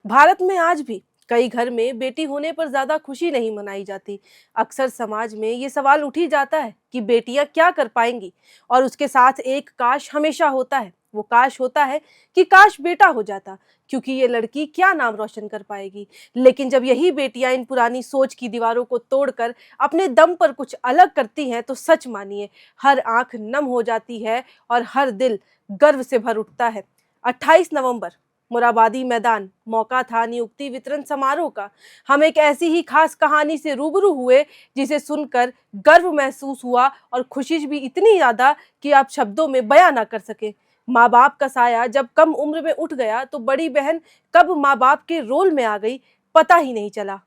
भारत में आज भी कई घर में बेटी होने पर ज्यादा खुशी नहीं मनाई जाती। अक्सर समाज में ये सवाल उठ ही जाता है कि बेटियां क्या कर पाएंगी, और उसके साथ एक काश हमेशा होता है। वो काश होता है कि काश बेटा हो जाता, क्योंकि ये लड़की क्या नाम रोशन कर पाएगी। लेकिन जब यही बेटियां इन पुरानी सोच की दीवारों को तोड़कर अपने दम पर कुछ अलग करती हैं, तो सच मानिए, हर आंख नम हो जाती है और हर दिल गर्व से भर उठता है। 28 नवंबर, मुराबादी मैदान, मौका था नियुक्ति वितरण समारोह का। हम एक ऐसी ही खास कहानी से रूबरू हुए जिसे सुनकर गर्व महसूस हुआ और खुशी भी इतनी ज्यादा कि आप शब्दों में बयां ना कर सके। माँ बाप का साया जब कम उम्र में उठ गया तो बड़ी बहन कब माँ बाप के रोल में आ गई, पता ही नहीं चला।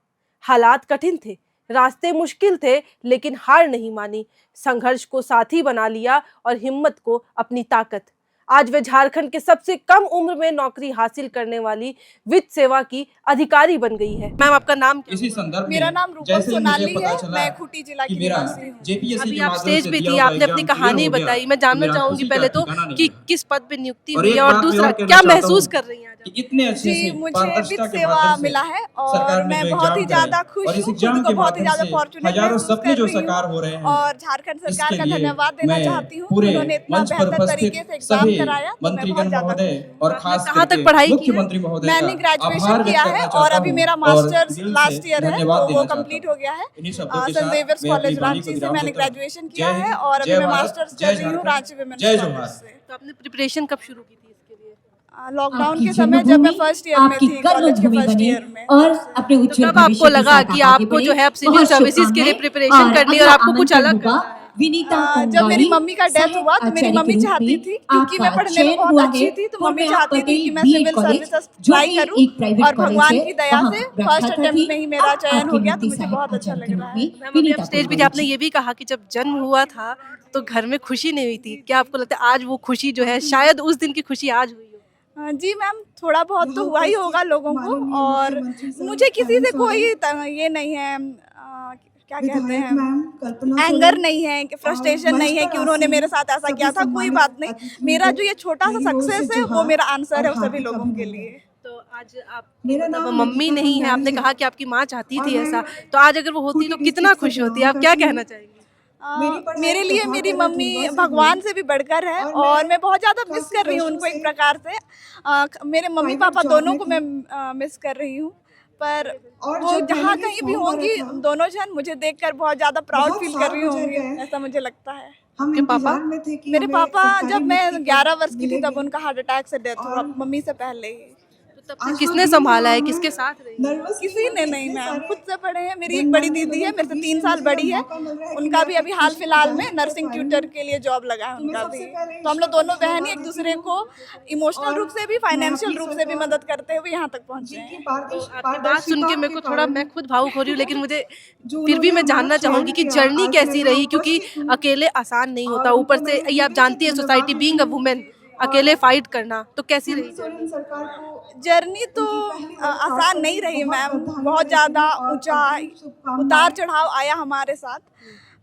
हालात कठिन थे, रास्ते मुश्किल थे, लेकिन हार नहीं मानी, संघर्ष को साथी बना लिया और हिम्मत को अपनी ताकत। आज वे झारखंड के सबसे कम उम्र में नौकरी हासिल करने वाली वित्त सेवा की अधिकारी बन गई है। मैम, आपका नाम क्या? इसी संदर्भ में मेरा नाम रूपा सोनाली है, मैं खूंटी जिला की निवासी हूँ। जेपीएससी अभी के आप माध्यम स्टेज से पे दिया थी, हुआ आपने अपनी एग्जाम कहानी क्लियर हो बताई। गया, मैं जानना मेरा चाहूंगी खुशी का पहले तो ठिकाना नहीं कि है। किस पद पे नियुक्ति और हुई एक है, और बात मैं दूसरा और कहना क्या चाहता महसूस हूं कर रही हैं आज? कि इतने अच्छे जी, से मुझे पारदर्शिता वित्त के सेवा माध्यम से मिला है सरकार और ने मैं जो बहुत ही एग्जाम ज्यादा करे खुश और इस हूँ, एग्जाम खुद को के बहुत ही माध्यम ज्यादा से फॉर्चुनेट हजारों महसूस सपने कर जो रही हूँ साकार हो रहे हैं, और झारखंड सरकार इसके का लिए धन्यवाद देना मैं चाहती हूँ। पूरे उन्होंने इतना मंच पर बेहतर उपस्थित तरीके से एग्जाम सभी कराया तो मैं मंत्रीगण बहुत ज्यादा महोदय खुश हूँ। और आपने खास कहाँ तक करके पढ़ाई की है? मुख्यमंत्री महोदय का मैंने ग्रेजुएशन आभार व्यक्त किया है करना और चाहता अभी हूँ मेरा और मास्टर्स दिल लास्ट से ईयर है, धन्यवाद तो वो देना चाहता कंप्लीट हूँ। हो गया है। इन्हीं शब्दों के सेंट साथ जेवियर्स मैं अपनी कॉलेज वाणी को रांची से विराम मैंने देता हूँ। ग्रेजुएशन जय किया है हिंद, और अभी जय मैं भारत, मास्टर्स जय कर रही हूँ झारखंड, रांची विमेंस जय कॉलेज जोहार। से। तो आपने प्रिपरेशन कब शुरू की थी इसके लिए? लॉकडाउन आपकी के समय जब मैं जन्मभूमि फर्स्ट ईयर में आपकी थी, कर्म कॉलेज के भूमि फर्स्ट बने ईयर में, और तब से। अपने तो उज्जवल कब आपको भविष्य के लगा साथ कि आगे आपको बढ़े। जो है अब सिविल बहुत सर्विसेज के लिए शुभकामनाएं। प्रिपरेशन और करनी है और अगला आपको कुछ आमंत्रण अलग होगा करना है? विनीता जब मेरी कोंगाड़ी, मम्मी का डेथ हुआ तो मेरी आचार्य मम्मी के रूप चाहती में थी, क्योंकि मैं आपका पढ़ने में चयन बहुत हुआ अच्छी है थी, तो मम्मी पूर्णिया चाहती थी पटेल कि मैं बीएड सिविल कॉलेज, सर्विसेज जो ट्राई कि करूं एक प्राइवेट और कॉलेज भगवान है, की दया वहां से फर्स्ट प्रख्यात अटेम्प्ट थी। में ही मेरा अब चयन हो आपकी गया, तो नियुक्ति मुझे साहेब बहुत अच्छा आचार्य लग के रहा रूप है। में मैम, अभी आप विनीता स्टेज पे थे, कोंगाड़ी आपने जी। ये भी कहा कि जब जन्म हुआ था तो घर में खुशी नहीं हुई थी। क्या आपको लगता है आज वो खुशी जो है, शायद उस दिन की खुशी आज हुई हो? जी मैम, थोड़ा बहुत तो हुआ ही होगा लोगों को, और मुझे किसी से कोई ये नहीं है, क्या कहते हैं, एंगर नहीं है, फ्रस्ट्रेशन नहीं है कि उन्होंने मेरे साथ ऐसा किया था, कोई बात नहीं। मेरा जो ये छोटा सा सक्सेस है वो मेरा आंसर है सभी लोगों के लिए। तो आज आप मतलब मम्मी नहीं है, आपने कहा कि आपकी माँ चाहती थी ऐसा, तो आज अगर वो होती तो कितना खुश होती? आप क्या कहना चाहेंगे? मेरे लिए मेरी मम्मी भगवान से भी बढ़कर है और मैं बहुत ज़्यादा मिस कर रही हूँ उनको एक प्रकार से। मेरे मम्मी पापा दोनों को मैं मिस कर रही हूँ, पर वो जहाँ कहीं भी होंगी, दोनों जन मुझे देखकर बहुत ज़्यादा प्राउड फील कर रही होंगी, ऐसा मुझे लगता है। आपके पापा? मेरे पापा जब मैं 11 वर्ष की थी तब उनका हार्ट अटैक से डेथ हुआ, मम्मी से पहले ही। तो तब से किसने संभाला है, किसके साथ रही है? किसी ने नहीं मैम, खुद से पढ़े हैं। मेरी एक बड़ी दीदी है, मेरे से 3 साल बड़ी है, उनका भी अभी हाल फिलहाल में नर्सिंग ट्यूटर के लिए जॉब लगा है उनका भी। तो हम लोग दोनों बहन ही एक दूसरे को इमोशनल रूप से भी, फाइनेंशियल रूप से भी मदद करते हुए यहाँ तक पहुँचे हैं। तो आपकी बात सुन के मेरे को थोड़ा, मैं खुद भावुक हो रही हूँ, लेकिन मुझे फिर भी मैं जानना चाहूंगी कि जर्नी कैसी रही, क्योंकि अकेले आसान नहीं होता। ऊपर से ये आप जानती है, सोसाइटी बीइंग अ वुमेन, अकेले फाइट करना, तो कैसी रही जर्नी? तो आसान नहीं रही मैम, बहुत ज़्यादा ऊंचाई उतार चढ़ाव आया हमारे साथ,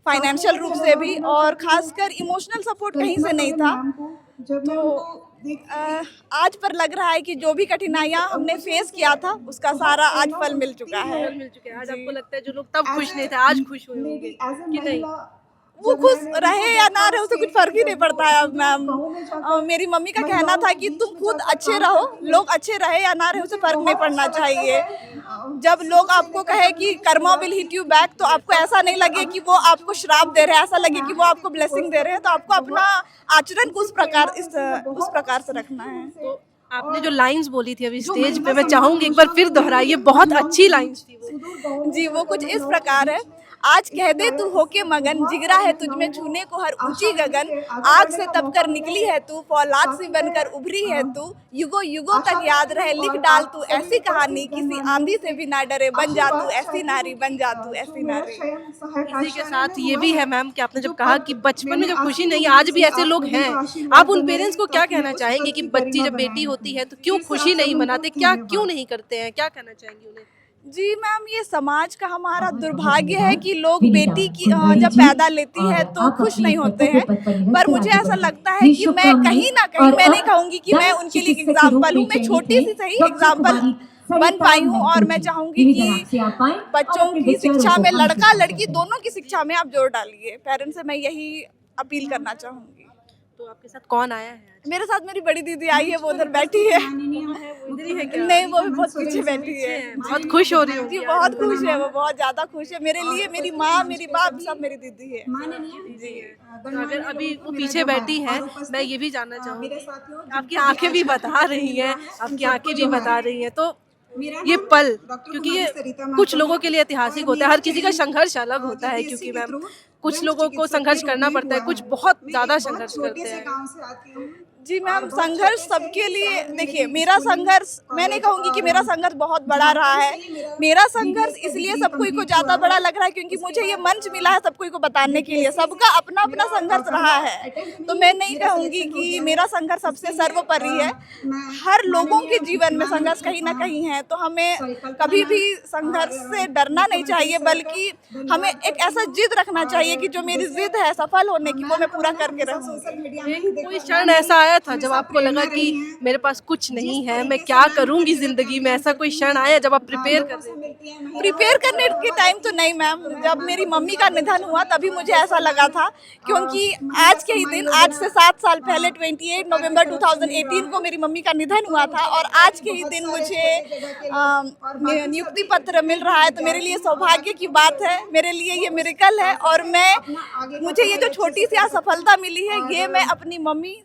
फाइनेंशियल रूप से भी, और खासकर इमोशनल सपोर्ट कहीं से नहीं था। तो आज पर लग रहा है कि जो भी कठिनाइयाँ हमने फेस किया था उसका सारा आज फल मिल चुका है। आज आपको लगता है जो लोग तब खुश नहीं थे आज खुश हुए होंगे कि नहीं? वो खुश रहे या ना रहे उससे कुछ फर्क ही नहीं पड़ता है अब मैम। मेरी मम्मी का कहना था कि तुम खुद अच्छे रहो, लोग अच्छे रहे या ना रहे उससे फर्क नहीं पड़ना चाहिए। जब लोग आपको कहे कि Karma will hit you back, तो आपको ऐसा नहीं लगे कि वो आपको श्राप दे रहे हैं, ऐसा लगे कि वो आपको ब्लेसिंग दे रहे हैं। तो आपको अपना आचरण को उस प्रकार से रखना है। तो आपने जो लाइंस बोली थी अभी स्टेज पे, मैं चाहूंगी एक बार फिर दोहराइए, बहुत अच्छी लाइंस थी वो। जी, वो कुछ इस प्रकार है। आज कह दे तू होके मगन, जिगरा है तुझ में छूने को हर ऊंची गगन, आग से तप कर निकली है तू, फौलाद सी बनकर उभरी है तू, युगों युगों तक याद रहे लिख डाल तू ऐसी कहानी, किसी आंधी से भी ना डरे, बन जा तू ऐसी नारी, बन जा तू ऐसी नारी। इसी के साथ ये भी है मैम कि आपने जब कहा कि बचपन में जो खुशी नहीं, आज भी ऐसे लोग हैं, आप उन पेरेंट्स को क्या कहना चाहेंगे कि बच्ची जब बेटी होती है तो क्यों खुशी नहीं मनाते, क्या क्यों नहीं करते हैं, क्या कहना चाहेंगे उन्हें? जी मैम, ये समाज का हमारा दुर्भाग्य है कि लोग बेटी की जब पैदा लेती है तो खुश नहीं होते हैं। पर मुझे ऐसा लगता है कि मैं कहीं ना कहीं, मैं नहीं कहूँगी कि मैं उनके लिए एग्जाम्पल हूँ, मैं छोटी सी सही एग्जाम्पल बन पाई हूँ और मैं चाहूँगी कि बच्चों की शिक्षा में लड़का लड़की दोनों की शिक्षा में आप जोर डालिए। पेरेंट्स से मैं यही अपील करना चाहूँगी। तो आपके साथ कौन आया है आज? मेरे साथ मेरी बड़ी दीदी आई है, वो उधर बैठी है। इधर ही है क्या? नहीं, वो भी बहुत पीछे बैठी है। बहुत खुश हो रही हूँ जी बहुत खुश है, वो बहुत ज्यादा खुश है। मेरे लिए मेरी माँ, मेरी बाप सब मेरी दीदी है। जी। तो अगर अभी वो पीछे बैठी हैं, मैं ये भी जानना चाहूँगी, आपकी आंखें भी बता रही हैं, आपकी आंखें भी बता रही हैं, तो ये पल, क्योंकि ये कुछ लोगों के लिए ऐतिहासिक होता है, हर किसी का संघर्ष अलग होता है, क्योंकि मैम कुछ लोगों को संघर्ष करना पड़ता है, कुछ बहुत ज़्यादा संघर्ष करते हैं। जी मैम, संघर्ष सबके लिए, देखिए मेरा संघर्ष, मैं नहीं कहूँगी कि मेरा संघर्ष बहुत बड़ा रहा है। मेरा संघर्ष इसलिए सब कोई को ज़्यादा बड़ा लग रहा है क्योंकि मुझे ये मंच मिला है सब कोई को बताने के लिए। सबका अपना अपना संघर्ष रहा है, तो मैं नहीं कहूँगी कि मेरा संघर्ष सबसे सर्वोपरि है। हर लोगों के जीवन में संघर्ष कहीं ना कहीं है, तो हमें कभी भी संघर्ष से डरना नहीं चाहिए, बल्कि हमें एक ऐसा जिद रखना चाहिए कि जो मेरी जिद है सफल होने की, वो मैं पूरा करके रहूँगी। कोई क्षण ऐसा आया था जब आपको लगा कि मेरे पास कुछ नहीं है, मैं क्या करूंगी जिंदगी में? ऐसा कोई क्षण आया जब आप प्रिपेयर कर रहे थे? प्रिपेयर करने के टाइम तो नहीं मैम, जब मेरी मम्मी का निधन हुआ तभी मुझे ऐसा लगा था, क्योंकि आज के ही दिन, आज से 7 साल पहले 28 नवंबर 2018 को मेरी मम्मी का निधन हुआ था, और आज के ही दिन मुझे नियुक्ति पत्र मिल रहा है। तो मेरे लिए सौभाग्य की बात है, मेरे लिए ये मिरेकल है, और मुझे ये जो छोटी सी असफलता मिली है, ये मैं अपनी मम्मी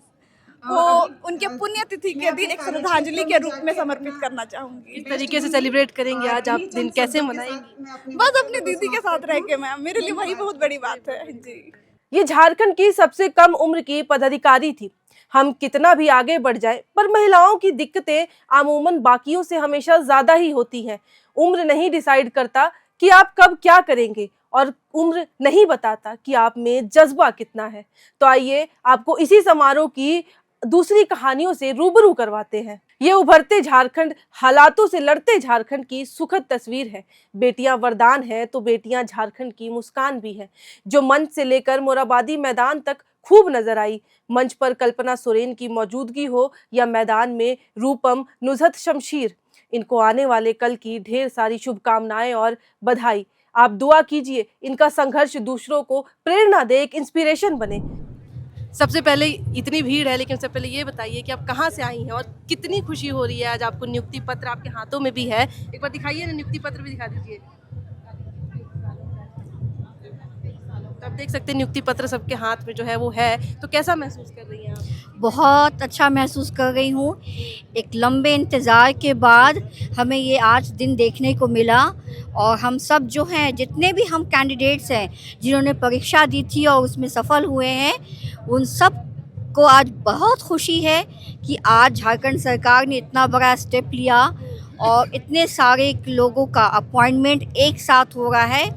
को उनके पुण्यतिथि के दिन एक श्रद्धांजलि के रूप में समर्पित करना चाहूंगी। इस तरीके से सेलिब्रेट करेंगे आज आप दिन, कैसे मनाएंगी? बस अपनी दीदी के साथ रह के मैम, मेरे लिए वही बहुत बड़ी बात है जी। ये झारखंड की सबसे कम उम्र की पदाधिकारी थी। हम कितना भी आगे बढ़ जाए, पर महिलाओं की दिक्कतें अमूमन बाकियों से हमेशा ज्यादा ही होती हैं। उम्र नहीं डिसाइड करता कि आप कब क्या करेंगे, और उम्र नहीं बताता कि आप में जज्बा कितना है। तो आइए आपको इसी समारोह की दूसरी कहानियों से रूबरू करवाते हैं। ये उभरते झारखंड, हालातों से लड़ते झारखंड की सुखद तस्वीर है। बेटियां वरदान है तो बेटियां झारखंड की मुस्कान भी है, जो मंच से लेकर मोराबादी मैदान तक खूब नजर आई। मंच पर कल्पना सोरेन की मौजूदगी हो या मैदान में रूपम नुजहत शमशीर, इनको आने वाले कल की ढेर सारी शुभकामनाएं और बधाई। आप दुआ कीजिए इनका संघर्ष दूसरों को प्रेरणा दे, एक इंस्पिरेशन बने। सबसे पहले इतनी भीड़ है, लेकिन सबसे पहले ये बताइए कि आप कहाँ से आई हैं और कितनी खुशी हो रही है आज आपको? नियुक्ति पत्र आपके हाथों में भी है, एक बार दिखाइए ना, नियुक्ति पत्र भी दिखा दीजिए। तो आप देख सकते हैं नियुक्ति पत्र सबके हाथ में जो है वो है, तो कैसा महसूस कर रही हैं आप? बहुत अच्छा महसूस कर रही हूँ। एक लंबे इंतज़ार के बाद हमें ये आज दिन देखने को मिला, और हम सब जो हैं, जितने भी हम कैंडिडेट्स हैं जिन्होंने परीक्षा दी थी और उसमें सफल हुए हैं, उन सब को आज बहुत खुशी है कि आज झारखंड सरकार ने इतना बड़ा स्टेप लिया और इतने सारे लोगों का अपॉइंटमेंट एक साथ हो रहा है,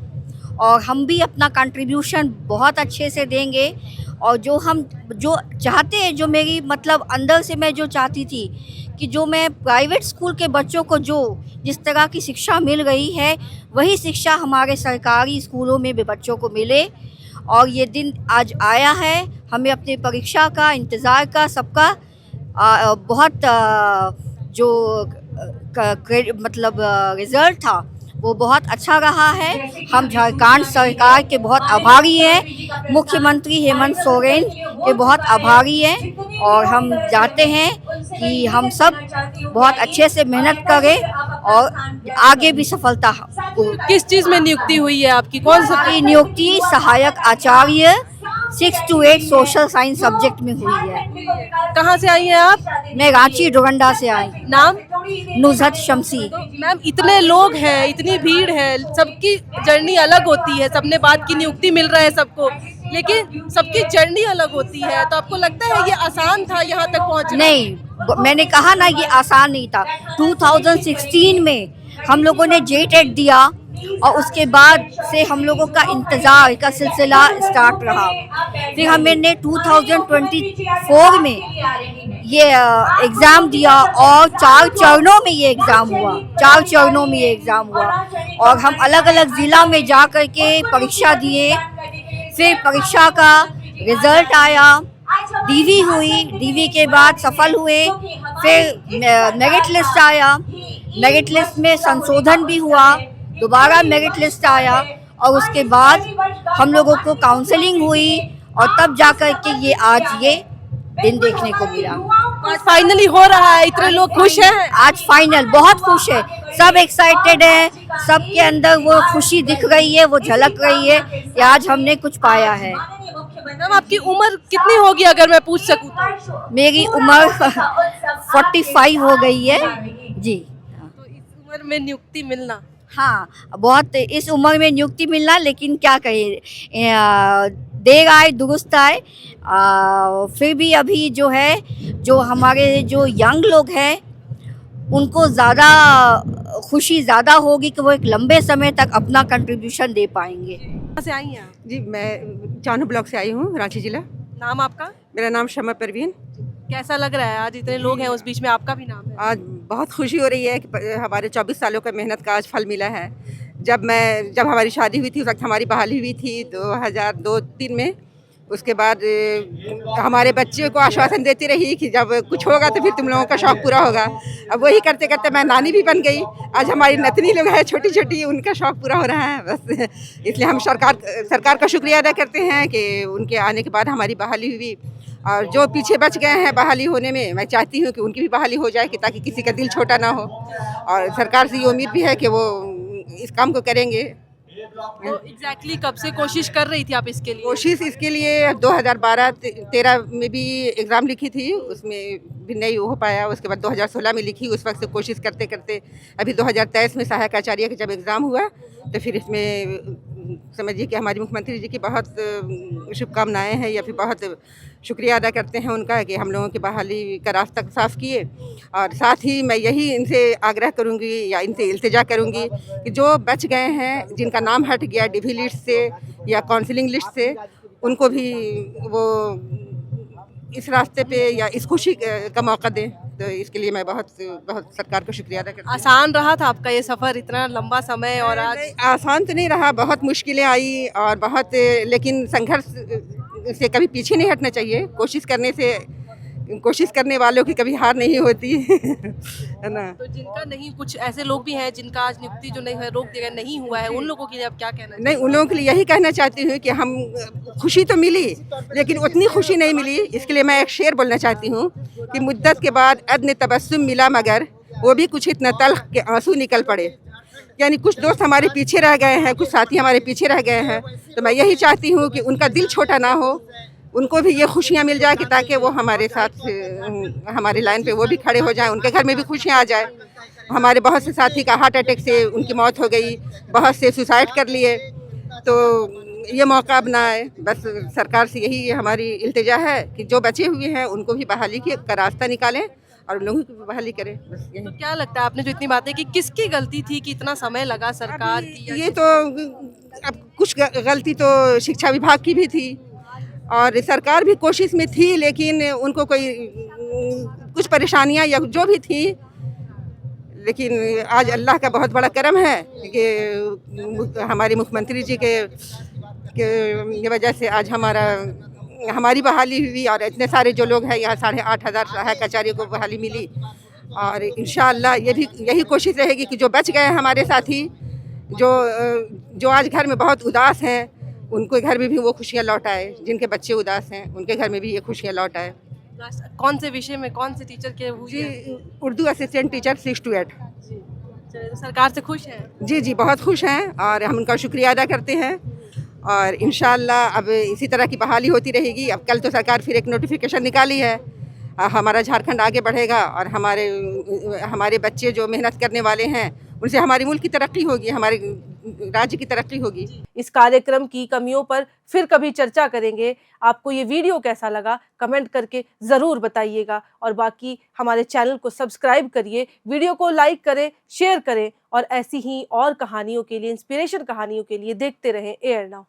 और हम भी अपना कंट्रीब्यूशन बहुत अच्छे से देंगे। और जो चाहते हैं, जो मेरी मतलब अंदर से मैं जो चाहती थी कि जो मैं प्राइवेट स्कूल के बच्चों को जो जिस तरह की शिक्षा मिल रही है, वही शिक्षा हमारे सरकारी स्कूलों में भी बच्चों को मिले। और ये दिन आज आया है, हमें अपनी परीक्षा का इंतज़ार का सबका बहुत रिज़ल्ट था वो बहुत अच्छा रहा है। हम झारखंड सरकार के बहुत आभारी हैं, मुख्यमंत्री हेमंत सोरेन के बहुत आभारी हैं, और हम चाहते हैं कि हम सब बहुत अच्छे से मेहनत करें और आगे भी सफलता हो। किस चीज़ में नियुक्ति हुई है आपकी? कौन सी नियुक्ति? सहायक आचार्य 6 to 8 सोशल साइंस सब्जेक्ट में हुई है। कहाँ से आई हैं आप? मैं रांची डोरंडा से आई। नाम? नुजहत शमशीर। मैम, इतने लोग हैं, इतनी भीड़ है, सबकी जर्नी अलग होती है। सबने बात की नियुक्ति मिल रहा है सबको, लेकिन सबकी जर्नी अलग होती है। तो आपको लगता है ये आसान था यहाँ तक पहुँचना? नहीं, मैंने कहा ना, ये आसान नहीं था। 2016 में हम लोगों ने JTET दिया, और उसके बाद से हम लोगों का इंतज़ार का सिलसिला स्टार्ट रहा। फिर हमने 2024 में ये एग्ज़ाम दिया, और 4 चरणों में ये एग्ज़ाम हुआ। 4 चरणों में ये एग्ज़ाम हुआ, और हम अलग अलग ज़िला में जा कर के परीक्षा दिए। फिर परीक्षा का रिज़ल्ट आया, DV हुई, DV के बाद सफल हुए, फिर मेरिट लिस्ट आया। मेरिट लिस्ट में संशोधन भी हुआ, दोबारा मेरिट लिस्ट आया और उसके बाद हम लोगों को काउंसलिंग हुई और तब जाकर के ये आज ये दिन देखने को मिला। आज फाइनली हो रहा है, इतने लोग खुश हैं। आज फाइनल बहुत खुश है, सब एक्साइटेड है, सबके अंदर वो खुशी दिख रही है, वो झलक रही है कि आज हमने कुछ पाया है। मैडम आपकी उम्र कितनी होगी अगर मैं पूछ सकूं तो? मेरी उम्र 45 हो गई है जी। तो इस उम्र में नियुक्ति मिलना, हाँ बहुत, इस उम्र में नियुक्ति मिलना, लेकिन क्या कहें, देर आए दुरुस्त आए। फिर भी अभी जो है, जो हमारे जो यंग लोग हैं उनको ज़्यादा खुशी ज़्यादा होगी कि वो एक लंबे समय तक अपना कंट्रीब्यूशन दे पाएंगे। कहाँ से आई हैं आप? जी, मैं चानू ब्लॉक से आई हूँ, रांची जिला। नाम आपका? मेरा नाम शमा परवीन। कैसा लग रहा है आज इतने लोग हैं उस बीच में आपका भी नाम है? आज बहुत खुशी हो रही है कि हमारे 24 सालों का मेहनत का आज फल मिला है। जब हमारी शादी हुई थी उस वक्त हमारी बहाली हुई थी 2002-03 में। उसके बाद हमारे बच्चे को आश्वासन देती रही कि जब कुछ होगा तो फिर तुम लोगों का शौक़ पूरा होगा। अब वही करते करते मैं नानी भी बन गई। आज हमारी नतनी लोग हैं छोटी छोटी, उनका शौक़ पूरा हो रहा है बस। इसलिए हम सरकार का शुक्रिया अदा करते हैं कि उनके आने के बाद हमारी बहाली हुई। और जो पीछे बच गए हैं बहाली होने में, मैं चाहती हूँ कि उनकी भी बहाली हो जाए कि ताकि किसी का दिल छोटा ना हो। और सरकार से ये उम्मीद भी है कि वो इस काम को करेंगे। तो एग्जैक्टली कब से कोशिश कर रही थी आप इसके लिए? कोशिश इसके लिए 2012-13 में भी एग्ज़ाम लिखी थी, उसमें भी नहीं हो पाया। उसके बाद 2016 में लिखी, उस वक्त से कोशिश करते करते अभी 2023 में सहायक आचार्य का जब एग्ज़ाम हुआ तो फिर इसमें समझिए कि हमारी मुख्यमंत्री जी की बहुत शुभकामनाएं हैं, या फिर बहुत शुक्रिया अदा करते हैं उनका कि हम लोगों की बहाली का रास्ता साफ़ किए। और साथ ही मैं यही इनसे आग्रह करूंगी या इनसे इल्तिजा करूंगी कि जो बच गए हैं, जिनका नाम हट गया डीवी लिस्ट से या काउंसलिंग लिस्ट से, उनको भी वो इस रास्ते पे या इस खुशी का मौका दें। तो इसके लिए मैं बहुत बहुत सरकार को शुक्रिया अदा करती हूँ। आसान रहा था आपका ये सफ़र, इतना लंबा समय? और आज आसान तो नहीं रहा, बहुत मुश्किलें आई और बहुत, लेकिन संघर्ष से कभी पीछे नहीं हटना चाहिए। कोशिश करने वालों की कभी हार नहीं होती है ना। तो जिनका नहीं, कुछ ऐसे लोग भी हैं जिनका आज नियुक्ति जो नहीं है, रोक दिया नहीं हुआ है, उन लोगों के लिए आप क्या कहना? नहीं, उन लोगों के लिए यही कहना चाहती हूँ कि हम खुशी तो मिली लेकिन उतनी खुशी नहीं मिली। इसके लिए मैं एक शेर बोलना चाहती हूँ कि मुद्दत के बाद अदन तबस्सुम मिला मगर वो भी कुछ इतना तल्ख के आंसू निकल पड़े। यानी कुछ दोस्त हमारे पीछे रह गए हैं, कुछ साथी हमारे पीछे रह गए हैं। तो मैं यही चाहती हूँ कि उनका दिल छोटा ना हो, उनको भी ये खुशियाँ मिल जाए कि ताकि वो हमारे साथ हमारी लाइन पे वो भी खड़े हो जाएं, उनके घर में भी खुशियाँ आ जाए। हमारे बहुत से साथी का हार्ट अटैक से उनकी मौत हो गई, बहुत से सुसाइड कर लिए। तो ये मौका अब ना आए, बस सरकार से यही हमारी इल्तिजा है कि जो बचे हुए हैं उनको भी बहाली का रास्ता निकालें और उन लोगों की भी बहाली करें, बस यही। तो क्या लगता है, आपने जो इतनी बातें की, किसकी गलती थी कि इतना समय लगा सरकार की? ये तो अब कुछ गलती तो शिक्षा विभाग की भी थी और सरकार भी कोशिश में थी, लेकिन उनको कोई कुछ परेशानियां या जो भी थी, लेकिन आज अल्लाह का बहुत बड़ा करम है कि हमारे मुख्यमंत्री जी के वजह से आज हमारी बहाली हुई और इतने सारे जो लोग हैं यहाँ 8,500 सहायक आचार्य को बहाली मिली। और इंशाअल्लाह यही कोशिश रहेगी कि जो बच गए हैं हमारे साथी, जो आज घर में बहुत उदास हैं, उनके घर में भी वो खुशियाँ लौट आए। जिनके बच्चे उदास हैं उनके घर में भी ये खुशियाँ लौट आए। कौन से विषय में, कौन से टीचर के हुई जी, है? Urdu assistant teacher 6 to 8। चलिए, तो सरकार से खुश हैं? जी जी, बहुत खुश हैं और हम उनका शुक्रिया अदा करते हैं। और इंशाअल्लाह अब इसी तरह की बहाली होती रहेगी। अब कल तो सरकार फिर एक नोटिफिकेशन निकाली है, हमारा झारखंड आगे बढ़ेगा और हमारे बच्चे जो मेहनत करने वाले हैं उनसे हमारे मुल्क की तरक्की होगी, हमारे राज्य की तरक्की होगी। इस कार्यक्रम की कमियों पर फिर कभी चर्चा करेंगे। आपको ये वीडियो कैसा लगा कमेंट करके ज़रूर बताइएगा और बाकी हमारे चैनल को सब्सक्राइब करिए, वीडियो को लाइक करें, शेयर करें और ऐसी ही और कहानियों के लिए, इंस्पिरेशन कहानियों के लिए देखते रहें एयर नाउ।